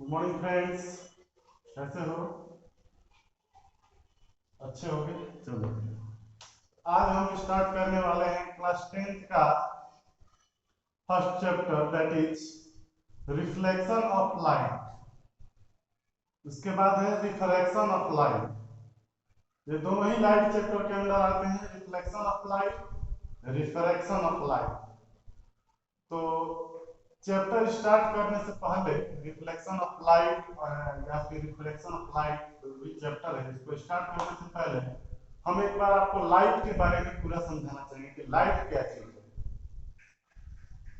Good morning friends, कैसे हो? अच्छे हो गए? चलो, आज हम स्टार्ट करने वाले हैं क्लास 10th का first chapter, that is reflection of light. उसके बाद है रिफ्रैक्शन ऑफ लाइट। ये दोनों ही लाइट चैप्टर के अंदर आते हैं, reflection of light, refraction of light. तो चैप्टर स्टार्ट करने से पहले रिफ्लेक्शन ऑफ लाइट या फिर रिफ्लेक्शन ऑफ लाइट जो चैप्टर है, इसको स्टार्ट करने से पहले हम एक बार आपको लाइट के बारे में पूरा समझाना चाहिए कि लाइट क्या चीज है,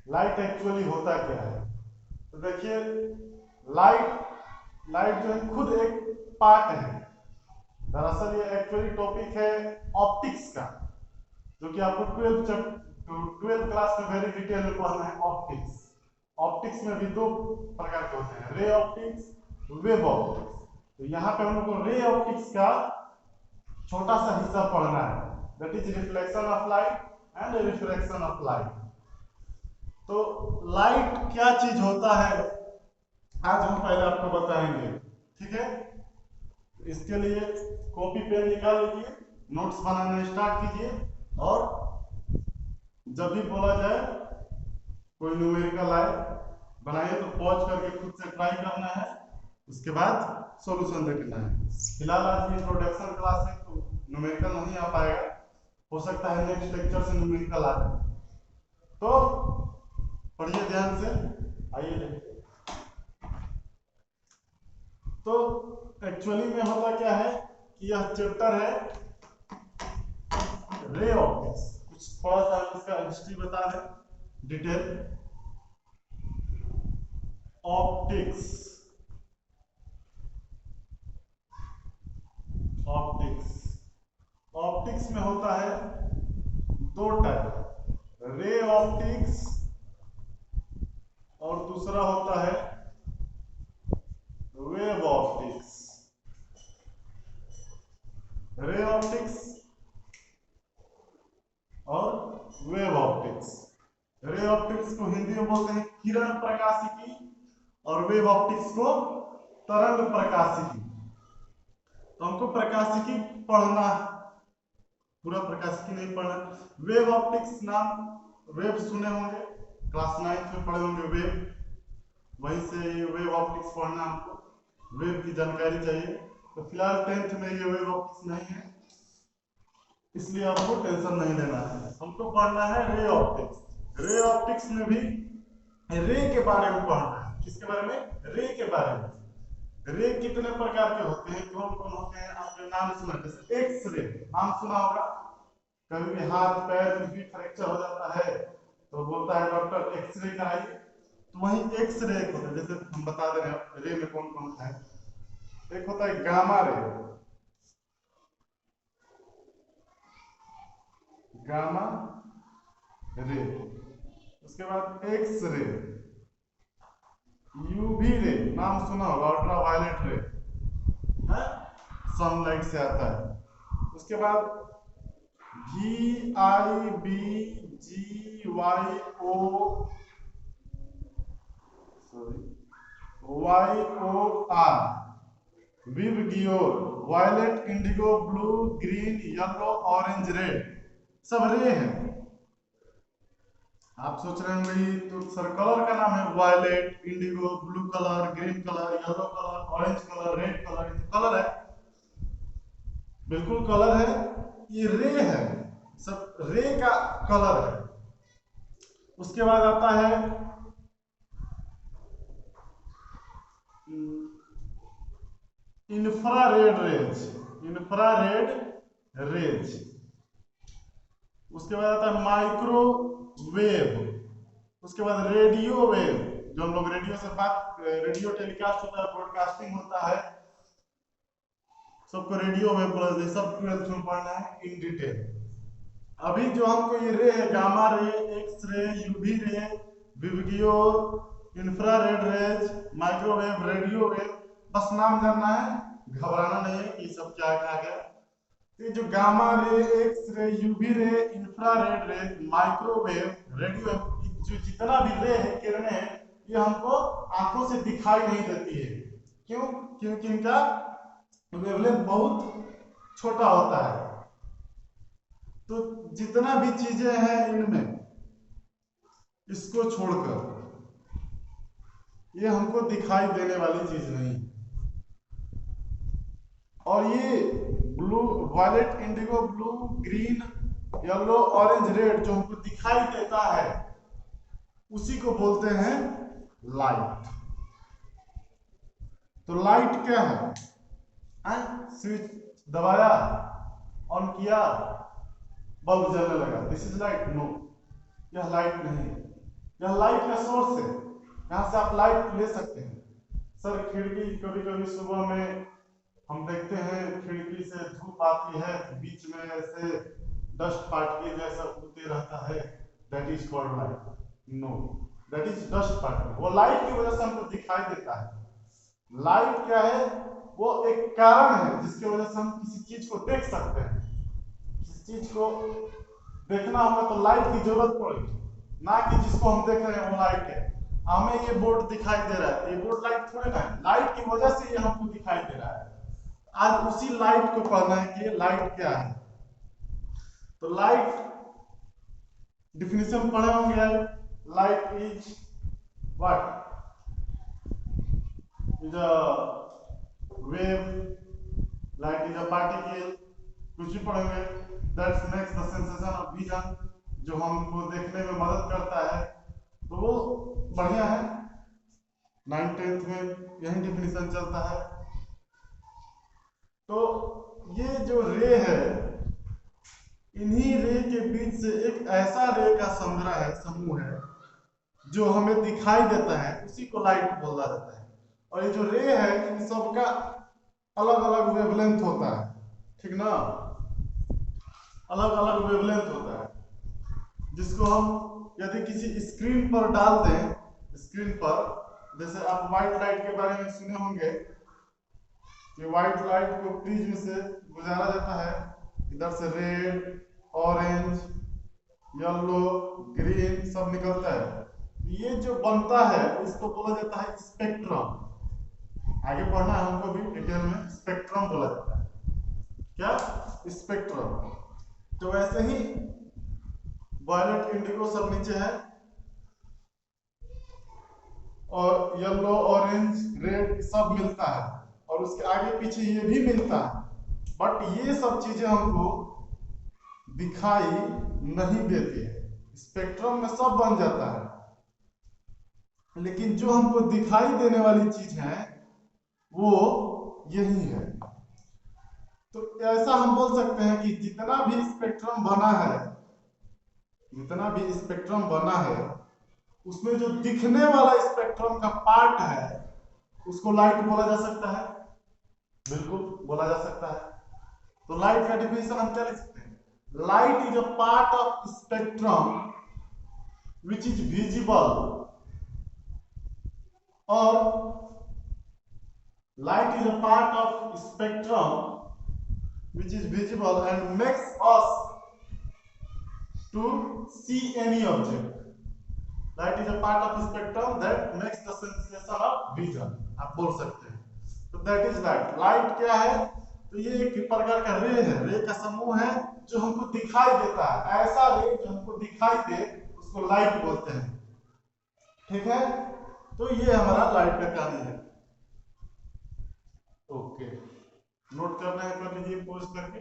लाइट एक्चुअली होता क्या है। तो देखिए, लाइट लाइट जो है खुद एक पार्ट है। दरअसल ये एक्चुअली टॉपिक है ऑप्टिक्स का, जो कि आपको 12th क्लास में वेरी डिटेल में पढ़ना है। ऑप्टिक्स ऑप्टिक्स में भी दो प्रकार के होते हैं, रे ऑप्टिक्स, वेव ऑप्टिक्स। तो यहाँ पे हम लोग को रे ऑप्टिक्स का छोटा सा हिस्सा पढ़ना है, that is reflection of light and refraction of light. तो लाइट क्या चीज होता है आज हम पहले आपको बताएंगे, ठीक है? इसके लिए कॉपी पेन निकाल लीजिए, नोट्स बनाना स्टार्ट कीजिए, और जब भी बोला जाए कोई न्यूमेरिकल आए बनाइए तो पॉज करके खुद से ट्राई करना है, उसके बाद सॉल्यूशन देखना है। फिलहाल आज इंट्रोडक्शन क्लास है तो न्यूमेरिकल नहीं आ पाएगा, हो सकता है नेक्स्ट लेक्चर से न्यूमेरिकल आ जाए। तो पढ़िए ध्यान से, आइए देखते। तो एक्चुअली में होता क्या है कि यह चैप्टर है रे ऑप्टिक्स। कुछ थोड़ा सा इसका हिस्ट्री बता दें डिटेल। ऑप्टिक्स ऑप्टिक्स ऑप्टिक्स में होता है दो टाइप, रे ऑप्टिक्स और दूसरा होता है वेव ऑप्टिक्स। रे ऑप्टिक्स और वेव ऑप्टिक्स। रे ऑप्टिक्स को हिंदी में बोलते हैं किरण प्रकाशिकी, और वेव ऑप्टिक्स को तरंग प्रकाशिकी। तो हमको प्रकाशिकी पढ़ना, पूरा प्रकाशिकी नहीं पढ़ना। वेव ऑप्टिक्स नाम वेव सुने होंगे, क्लास 9th में पढ़े होंगे वेव, वहीं से ये वेव ऑप्टिक्स पढ़ना, हमको वेव की जानकारी चाहिए। तो फिलहाल 10th में ये वेव ऑप्टिक्स नहीं है, इसलिए आपको टेंशन नहीं लेना है, हमको पढ़ना है रे ऑप्टिक्स। रे ऑप्टिक्स में भी रे के बारे में पढ़ना है। किसके बारे में? रे के बारे में। रे कितने प्रकार के होते हैं, कौन कौन होते हैं, आपने नाम सुना? जैसे एक्स रे नाम सुना होगा, कभी भी हाथ पैर कुछ भी फ्रैक्चर हो जाता है तो बोलता है डॉक्टर एक्सरे कराइए, तो वही एक्स रे होता है। जैसे हम बता दे रहे हैं रे में कौन कौन होता है। एक होता है गामा रे, गामा रे। उसके बाद एक्स रे, यूवी रे नाम सुना होगा, अल्ट्रा वायलेट रे है, सनलाइट से आता है। उसके बाद VIBGYO VIBGYOR, violet, indigo, blue, green, yellow, orange, red, सब रे है। आप सोच रहे होंगे तो सर कलर का नाम है violet, indigo, blue colour, green colour, yellow colour, orange colour, red colour, ये तो कलर है, बिल्कुल कलर है, ये रे है, सब रे का कलर है। उसके बाद आता है इंफ्रारेड रेंज, इंफ्रारेड रेंज। उसके बाद आता है माइक्रोवेव। उसके बाद रेडियो वेव, जो हम लोग रेडियो से बात, रेडियो टेलीकास्ट होता है, ब्रॉडकास्टिंग होता है, सबको रेडियो वेव बोला जाता है। सब 12th में पढ़ना है इन डिटेल। अभी जो हमको ये रे है, gamma ray, x ray, UV ray, विबग्यो, infrared rays, microwave, radio wave, बस नाम जानना है, घबराना नहीं है कि सब क्या क्या गया। तो जो gamma ray, x ray, UV रे, इंफ्रारेड रे, माइक्रोवेव, रेडियो, जो जितना भी रे है, किरणें हैं, ये हमको आंखों से दिखाई नहीं देती है। क्यों? क्योंकि इनका वेवलेंथ बहुत छोटा होता है। तो जितना भी चीजें हैं इनमें, इसको छोड़कर ये हमको दिखाई देने वाली चीज नहीं। और ये blue, violet, indigo blue, green, yellow, orange, red जो हमको दिखाई देता है उसी को बोलते हैं लाइट। तो लाइट क्या है? स्विच दबाया, ऑन किया, बल्ब जलने लगा, दिस इज लाइट? नो, यह लाइट नहीं है। यह लाइट का सोर्स है, यहां से आप लाइट ले सकते हैं। सर खिड़की, कभी कभी सुबह में हम देखते हैं खिड़की से धूप आती है, बीच में ऐसे डस्ट पार्टिकल जैसा उड़ते रहता है, that is called light. No, that is dust particle. वो लाइट की वजह से हमको दिखाई देता है। लाइट क्या है? वो एक कारण है जिसकी वजह से हम किसी चीज को देख सकते हैं। किसी चीज को देखना होगा तो लाइट की जरूरत पड़ेगी, ना कि जिसको हम देख रहे हैं वो लाइट है। हमें ये बोर्ड दिखाई दे रहा है, ये बोर्ड लाइट थोड़े ना है, लाइट की वजह से ये हमको दिखाई दे रहा है। आज उसी लाइट को पढ़ना है कि लाइट क्या है। तो लाइट डिफिनेशन पढ़े होंगे। Light is what? Is a wave, light is a particle, कुछ भी पढ़ेंगे। That makes the sensation of vision, जो हमको देखने में मदद करता है। तो वो बढ़िया है, 9th-10th में यही डिफिनेशन चलता है। तो ये जो रे है, इन्हीं रे के बीच से एक ऐसा रे का संग्रह है, समूह है, जो हमें दिखाई देता है, उसी को लाइट बोला जाता है। और ये जो रे है, इन सबका अलग अलग वेवलेंथ होता है, ठीक ना? अलग अलग वेवलेंथ होता है, जिसको हम यदि किसी स्क्रीन पर डाल दें, स्क्रीन पर, जैसे आप व्हाइट लाइट के बारे में सुने होंगे कि व्हाइट लाइट को प्रिज्म से गुजारा जाता है, इधर से रेड, ऑरेंज, येलो, ग्रीन सब निकलता है। ये जो बनता है इसको बोला जाता है स्पेक्ट्रम। आगे पढ़ना है हमको भी डिटेल में, स्पेक्ट्रम बोला जाता है। क्या? स्पेक्ट्रम। तो वैसे ही वायलेट, इंडिगो सब नीचे है, और येलो, ऑरेंज, रेड सब मिलता है, और उसके आगे पीछे ये भी मिलता है। बट ये सब चीजें हमको दिखाई नहीं देती है। स्पेक्ट्रम में सब बन जाता है, लेकिन जो हमको दिखाई देने वाली चीज है वो यही है। तो ऐसा हम बोल सकते हैं कि जितना भी स्पेक्ट्रम बना है, जितना भी स्पेक्ट्रम बना है, उसमें जो दिखने वाला स्पेक्ट्रम का पार्ट है उसको लाइट बोला जा सकता है। बिल्कुल बोला जा सकता है। तो लाइट का डिफिनेशन हम क्या लिख सकते हैं? Light is a part of spectrum which is visible, और light is a part of spectrum which is visible and makes us to see any object. Light is a part of spectrum that makes the sensation of vision, आप बोल सकते हैं। तो that is light. Light क्या है? तो ये एक प्रकार का रे है, रे का समूह है जो हमको दिखाई देता है। ऐसा रे जो हमको दिखाई दे उसको लाइट बोलते हैं, ठीक है? तो ये हमारा लाइट का कहानी है। ओके, नोट करना है कर लीजिए पोज करके।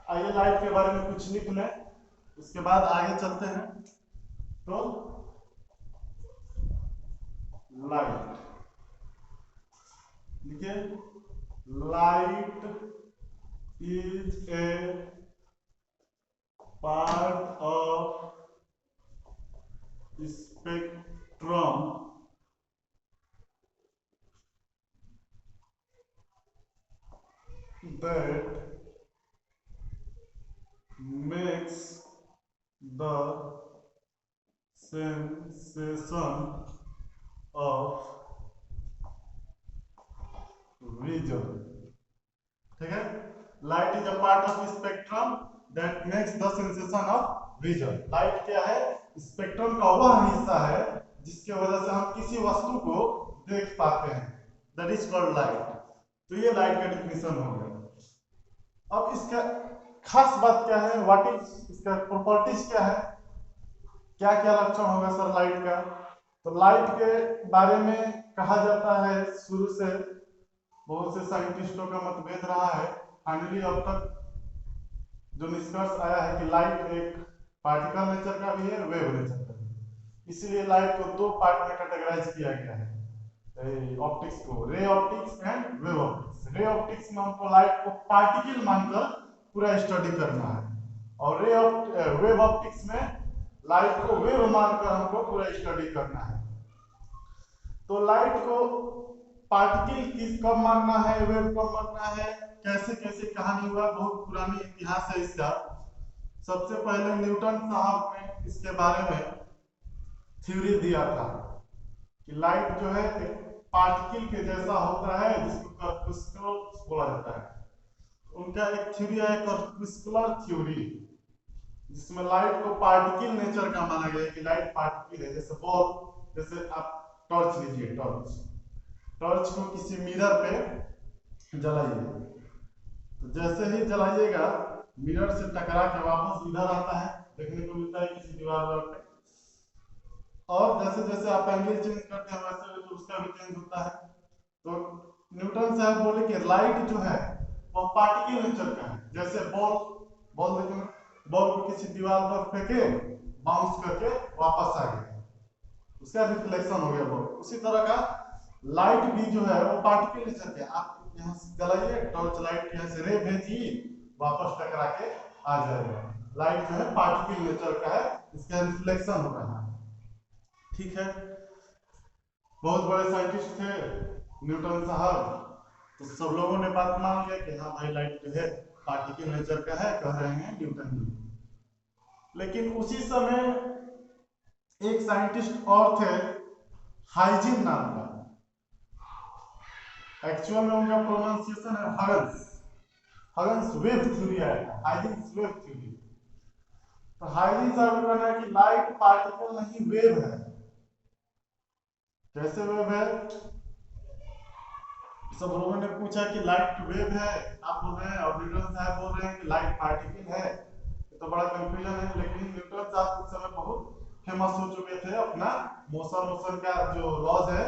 आइए लाइट के बारे में कुछ लिख लें, उसके बाद आगे चलते हैं। तो लाइट लिखिए, light is a part of spectrum that makes the sensation of vision, ठीक है। Light is a part of spectrum that makes the sensation of vision. Light क्या है? स्पेक्ट्रम का वह हिस्सा है जिसकी वजह से हम किसी वस्तु को देख पाते हैं, दैट इज कॉल्ड लाइट। तो ये लाइट का डिफिनेशन हो गया। अब इसका खास बात क्या है, व्हाट इज इसका प्रॉपर्टीज क्या है, क्या क्या लक्षण होगा सर लाइट का? तो लाइट के बारे में कहा जाता है, शुरू से बहुत से साइंटिस्टों का मतभेद रहा है। फाइनली अब तक जो निष्कर्ष आया है कि लाइट एक पार्टिकल नेचर का भी है, वेव नेचर का भी। इसीलिए लाइट को दो पार्ट में कैटेगराइज किया गया है ऑप्टिक्स को, ray optics and wave optics. Ray optics में हमको लाइट को पार्टिकल मानकर पूरा स्टडी करना है, और वेव ऑप्टिक्स में लाइट को वेव मानकर हमको पूरा स्टडी करना है। तो लाइट को पार्टिकल किस कब मानना है, वेव कब मानना है, कैसे कैसे कहानी हुआ, बहुत पुरानी इतिहास है इसका। सबसे पहले न्यूटन साहब ने इसके बारे में थ्योरी दिया था कि लाइट जो है एक पार्टिकल के जैसा होता है जिसको कॉर्पस्कुलर बोला जाता है। उनका एक थ्योरी है कॉर्पस्कुलर थ्योरी, जिसमें लाइट को पार्टिकल नेचर का माना गया है कि लाइट पार्टिकल है। जैसे बॉल, जैसे आप टॉर्च लीजिए, टॉर्च को किसी मिरर पे जलाइए, तो जैसे ही जलाइएगा मिरर से टकरा के वापस इधर आता है, देखने को मिलता है किसी दीवार पे। और जैसे जैसे आप एंगल चेंज करते हैं वैसे तो उसका भी चेंज होता है। तो न्यूटन साहब बोले कि लाइट जो है वो पार्टिकल नेचर का है। जैसे बॉल देखो, बॉल को किसी दीवार पर फेंके, बाउंस करके वापस आ गया, उसका रिफ्लेक्शन हो गया बॉल। उसी तरह का लाइट भी जो है वो पार्टिकल नेचर का है। आप यहाँ से जलाइए टॉर्च लाइट, यहाँ से रे भेजिए, वापस टकरा के आ जाएगा। लाइट जो है पार्टिकल नेचर का है, इसका रिफ्लेक्शन हो रहा है, ठीक है। बहुत बड़े साइंटिस्ट थे न्यूटन साहब, तो सब लोगों ने बात मान लिया कि हाँ भाई लाइट जो है पार्टिकल नेचर का है, कह रहे हैं न्यूटन जी। लेकिन उसी समय एक साइंटिस्ट और थे, हाइजिन नाम का, एक्चुअल में उनका प्रोनाउंसिएशन है हगन्स वेव थ्योरी है, हाइजिन्स वेव थ्योरी। तो हाइजिन साहब का कहना है कि लाइट पार्टिकल नहीं वेव है। कैसे वेव है? सब लोगों ने पूछा कि लाइट वेव है, आप बोल रहे हैं, और न्यूटन साहब बोल रहे हैं कि लाइट पार्टिकल है। तो बड़ा कंफ्यूजन है। लेकिन न्यूटन साहब उस समय बहुत फेमस हो चुके थे अपना मोशन का जो लॉज है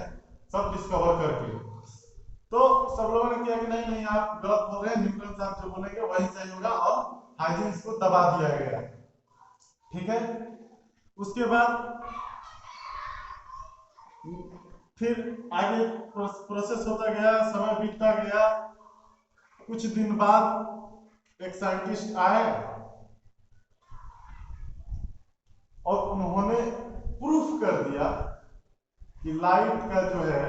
सब डिस्कवर करके। तो सब लोगों ने किया कि नहीं नहीं आप गलत बोल रहे हैं, न्यूटन साहब जो बोलेंगे वही सही होगा, और हाइजिन्स को दबा दिया गया, ठीक है। उसके बाद फिर आगे प्रोसेस होता गया, समय बीतता गया। कुछ दिन बाद एक साइंटिस्ट आए और उन्होंने प्रूफ कर दिया कि लाइट का जो है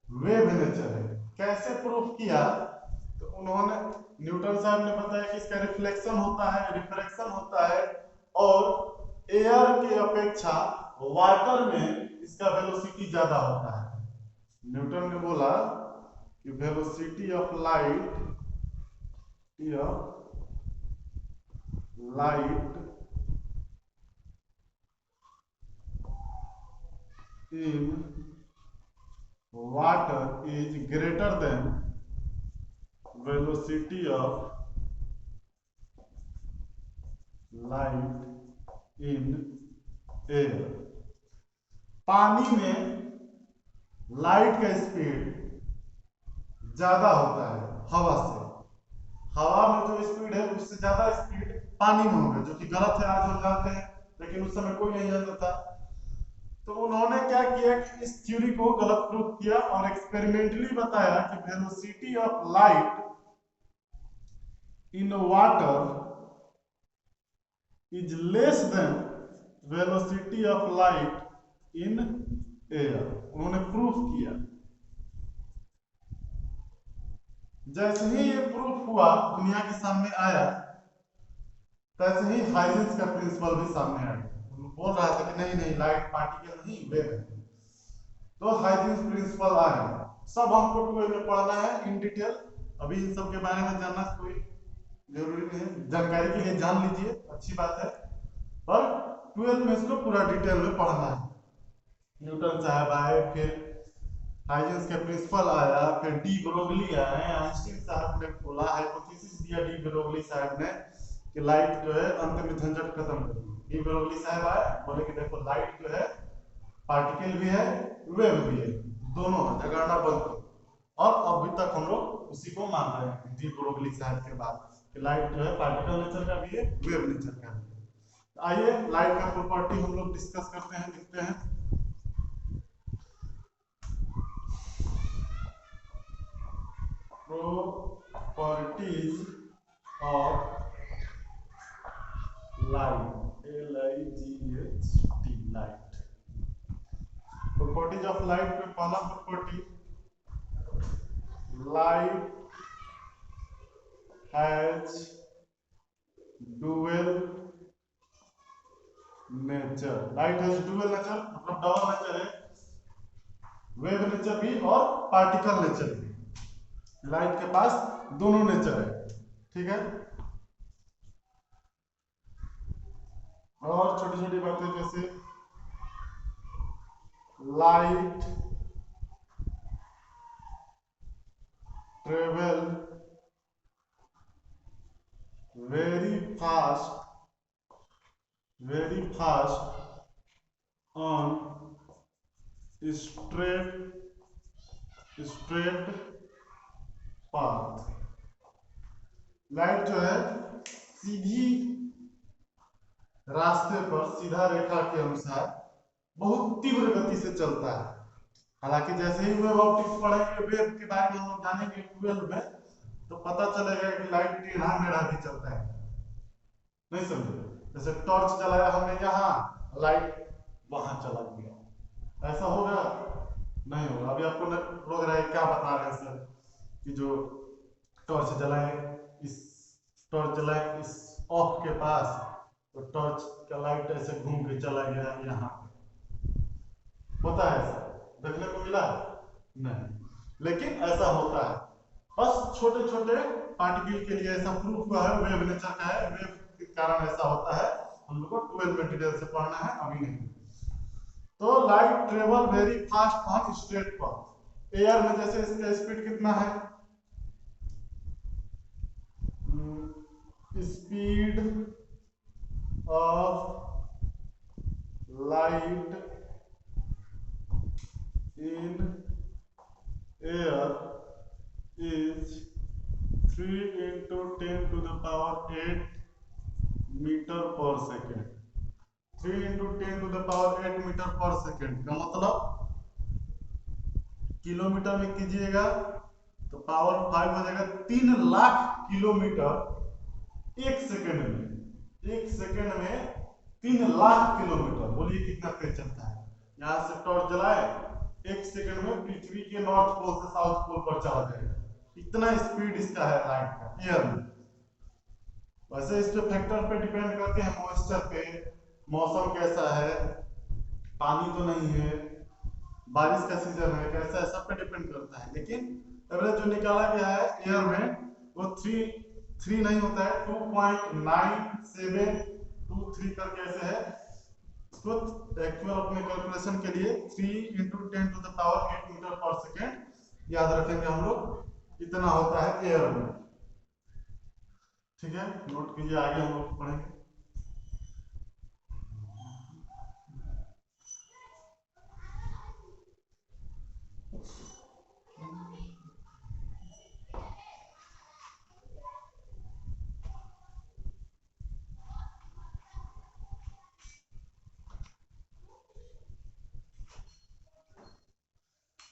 वेव नेचर है। कैसे प्रूफ किया? तो उन्होंने, न्यूटन साहब ने बताया कि इसका रिफ्लेक्शन होता है, रिफ्रैक्शन होता है, और एयर के अपेक्षा वाटर में इसका वेलोसिटी ज्यादा होता है। न्यूटन ने बोला कि velocity of light in water is greater than velocity of light in air. पानी में लाइट का स्पीड ज्यादा होता है हवा से। हवा में जो स्पीड है उससे ज्यादा स्पीड पानी में होगा, जो कि गलत है, आज हम जानते हैं, लेकिन उस समय कोई नहीं जानता था। तो उन्होंने क्या किया कि इस थ्योरी को गलत प्रूफ किया और एक्सपेरिमेंटली बताया कि velocity of light in water is less than velocity of light in air. उन्होंने प्रूफ किया। जैसे ही ये प्रूफ हुआ, दुनिया के सामने आया, तैसे ही हाइजेंस का प्रिंसिपल भी सामने आया। बोल रहा था कि नहीं नहीं लाइट पार्टिकल नहीं वेव है। तो हाइजेंस प्रिंसिपल आ गया, सब हमको ट्वेल्व में पढ़ना है इन डिटेल। अभी इन सब के बारे में जानना कोई जरूरी नहीं है, जानकारी के लिए जान लीजिए, अच्छी बात है, पर 12 में इसको पूरा डिटेल में पढ़ना है। न्यूटन साहब आए, फिर हाइजेंस के प्रिंसिपल आया, फिर डी ब्रोगली आए, आइंस्टीन साहब ने बोला, हाइपोथेसिस दिया डी ब्रोगली साहब ने कि लाइट जो है अंत में झंझट खत्म कर दी। डी ब्रोगली साहब आए, बोले कि देखो लाइट जो है पार्टिकल भी है वेव भी है, दोनों है, झगड़ना बंद करो। और अभी तक हम लोग उसी को मान रहे हैं डी ब्रोगली साहब के बाद कि लाइट जो है पार्टिकल नेचर का भी है वेव नेचर का भी है। आइए लाइट का प्रॉपर्टी हम लोग डिस्कस करते हैं, देखते हैं। Properties of light, L-I-G-H-T, light. Properties of light में पहला property, light has dual nature. Light has dual nature मतलब डबल नेचर है, वेव नेचर भी और पार्टिकल नेचर भी। लाइट के पास दोनों नेचर है, ठीक है। और छोटी छोटी बातें जैसे light travel very fast on straight path। Light जो है सीधी रास्ते पर सीधा रेखा के अनुसार बहुत तीव्र गति से चलता है। हालांकि जैसे ही वेव ऑप्टिक्स पढ़ेंगे, वेव के बारे में हम लोग जानेंगे 12 में, तो पता चलेगा कि लाइट टेढ़ा मेढ़ा भी चलता है, नहीं समझे। जैसे टॉर्च जलाया हमने यहाँ, लाइट वहां चला गया, ऐसा होगा नहीं होगा। अभी आपको लग रहा है क्या बता रहे हैं सर कि जो टॉर्च जलाए, इस टॉर्च जलाए इस ऑफ के पास, तो टॉर्च का लाइट ऐसे घूम के चला गया यहाँ, होता है ऐसा, देखने को मिला नहीं, लेकिन ऐसा होता है। बस छोटे छोटे पार्टिकल के लिए ऐसा प्रूफ हुआ है, वेव नेचर का है, वेव के कारण ऐसा होता है। हम लोग को 12 में डिटेल से पढ़ना है, अभी नहीं। तो light travel very fast on straight path. Air में जैसे इसका स्पीड कितना है, speed of light in air is 3 into 10 to the power 8 metre per second. 3 into 10 to the power 8 metre per second का मतलब किलोमीटर में कीजिएगा तो पावर 5 हो जाएगा। 3 लाख किलोमीटर एक सेकेंड में, एक सेकेंड में 3 लाख किलोमीटर। बोलिए कितना तेज चलता है। यहां से टॉर्च जलाए, एक सेकंड में पृथ्वी के नॉर्थ पोल से साउथ पोल पर चला जाएगा, इतना स्पीड इसका है लाइट का एयर में। वैसे इस पे फैक्टर पे डिपेंड करते हैं, मॉइस्चर पे, मौसम कैसा है, पानी तो नहीं है, बारिश का सीजन है कैसा है, सब पे डिपेंड करता है। लेकिन एवरेज जो निकाला गया है एयर में वो 3 नहीं होता है, 2.9723 करके ऐसे है। तो एक्चुअल अपने कैलकुलेशन के लिए 3 into 10 to the power 8 metre per second याद रखेंगे हम लोग, इतना होता है एयर में, ठीक है। नोट कीजिए, आगे हम लोग पढ़ेंगे।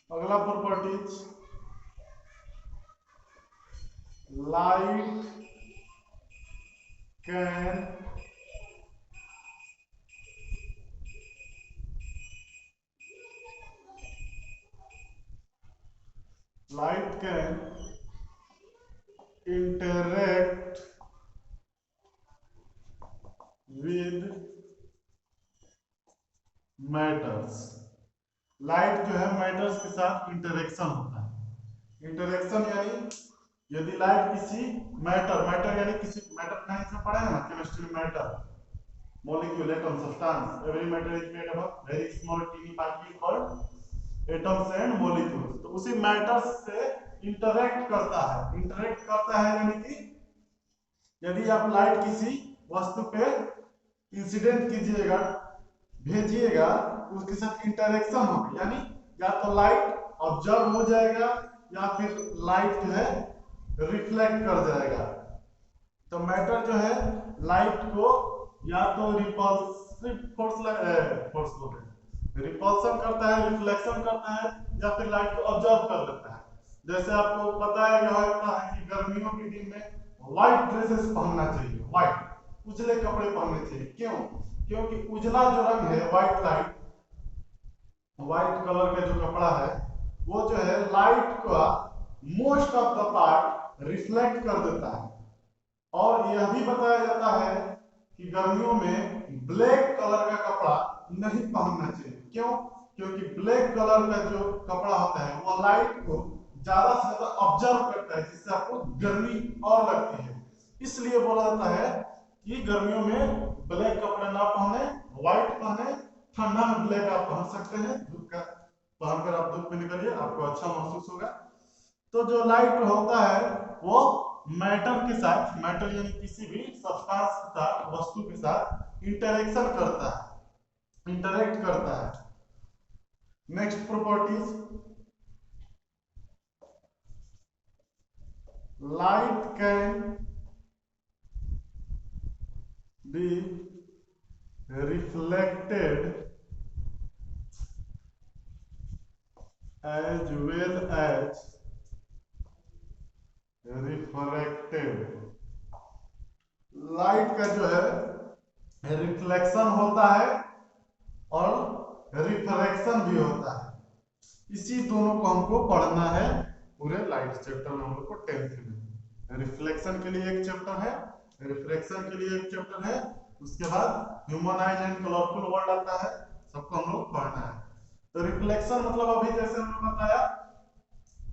अगला properties, light can interact with matters. Light जो है मैटर्स के साथ इंटरेक्शन होता है। इंटरेक्शन यानी यदि लाइट किसी मैटर यानी किसी मैटर का इसमें पढ़ेंगे ना केमिस्ट्री में, matter molecule, atom, substance. Every matter is made up of very small teeny particle called atoms and molecules. तो उसी मैटर्स से इंटरेक्ट करता है। इंटरेक्ट करता है यानी कि यदि आप लाइट किसी वस्तु पे इंसिडेंट कीजिएगा, भेजिएगा, तो उसके साथ इंटरेक्शन होगी, यानी या तो लाइट ऑब्जर्व हो जाएगा या फिर लाइट जो है रिफ्लेक्ट कर जाएगा। तो मैटर जो है लाइट को या तो रिपल्सिव रिपल्सन करता है, रिफ्लेक्शन करता है, या फिर लाइट को ऑब्जर्व कर लेता है। जैसे आपको पता है कि गर्मियों के दिन में व्हाइट ड्रेसेस पहनना चाहिए, व्हाइट उजले कपड़े पहनने चाहिए। क्यों? क्योंकि उजला जो रंग है, व्हाइट लाइट, व्हाइट कलर का जो कपड़ा है वो जो है लाइट का most of the part reflect कर देता है। और यह भी बताया जाता है कि गर्मियों में ब्लैक कलर का कपड़ा नहीं पहनना चाहिए। क्यों? क्योंकि ब्लैक कलर का जो कपड़ा होता है वो लाइट को ज्यादा से ज्यादा ऑब्जर्व करता है, जिससे आपको गर्मी और लगती है। इसलिए बोला जाता है कि गर्मियों में ब्लैक कपड़े ना पहने, व्हाइट पहने। ठंडा में ब्लैक आप पहन सकते हैं, धूप का पहनकर आप धूप में निकलिए, आपको अच्छा महसूस होगा। तो जो लाइट होता है वो मैटर के साथ, मैटर यानी किसी भी सब्सटेंस के साथ, वस्तु के साथ इंटरेक्शन करता है, इंटरेक्ट करता है। Next properties, light can be reflected as well as refracted. Light का जो है रिफ्लेक्शन होता है और रिफ्रैक्शन भी होता है। इसी दोनों को हमको पढ़ना है पूरे लाइट चैप्टर में, हम लोग को 10th में। रिफ्लेक्शन के लिए एक चैप्टर है, रिफ्रैक्शन के लिए एक चैप्टर है, उसके बाद human eyes and colourful world आता है, सबको हम लोग पढ़ना है। तो रिफ्लेक्शन मतलब अभी जैसे हमने बताया,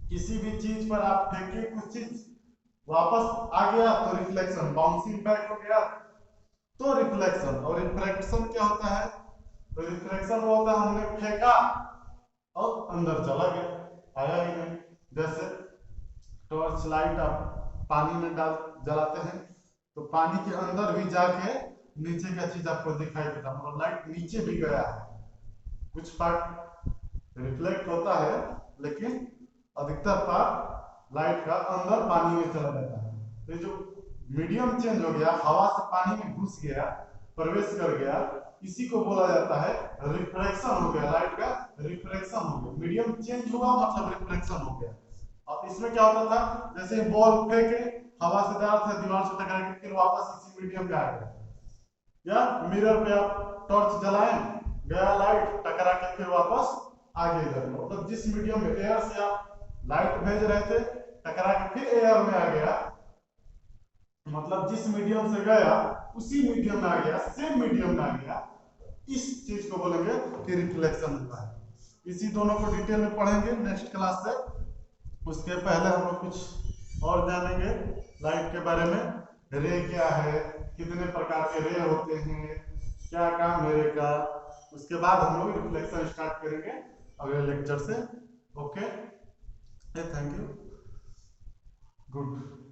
किसी भी चीज पर आप फेंके, कुछ चीज वापस आ गया तो रिफ्लेक्शन, बाउंसिंग बैक हो गया तो रिफ्लेक्शन। और रिफ्रैक्शन क्या होता है? तो रिफ्लेक्शन वो होता है हमने फेंका और अंदर चला गया, आया ही नहीं। जैसे टॉर्च लाइट आप पानी में डाल जलाते हैं तो पानी के अंदर भी जाके नीचे का चीज आपको दिखाई देता है, मतलब लाइट नीचे भी गया है। कुछ पार्ट रिफ्लेक्ट होता है लेकिन अधिकतर पार्ट लाइट का अंदर पानी में चला जाता है। तो जो मीडियम चेंज हो गया, हवा से पानी में घुस गया, प्रवेश कर गया, इसी को बोला जाता है रिफ्रैक्शन हो गया, लाइट का रिफ्रैक्शन हो गया। मीडियम चेंज हुआ मतलब रिफ्रैक्शन हो गया। अब इसमें क्या होता था, जैसे बॉल फेंके, हवा से जा रहा था, दीवार से टकरा के फिर वापस इसी मीडियम में आ गया, या मिरर पे आप टॉर्च जलाएं, गया लाइट, टकरा के फिर वापस आगे इधर। मतलब जिस मीडियम में एयर से आप लाइट भेज रहे थे, टकरा के फिर एयर में आ गया, मतलब जिस मीडियम से गया उसी मीडियम में आ गया, सेम मीडियम में आ गया। इस चीज को बोलेंगे कि रिफ्लेक्शन होता है। इसी दोनों को डिटेल में पढ़ेंगे नेक्स्ट क्लास से। उसके पहले हम लोग कुछ और जानेंगे लाइट के बारे में। रे क्या है, कितने प्रकार के रे होते हैं, क्या काम है रे का। उसके बाद हम लोग रिफ्लेक्शन स्टार्ट करेंगे अगले लेक्चर से। Okay, thank you, good.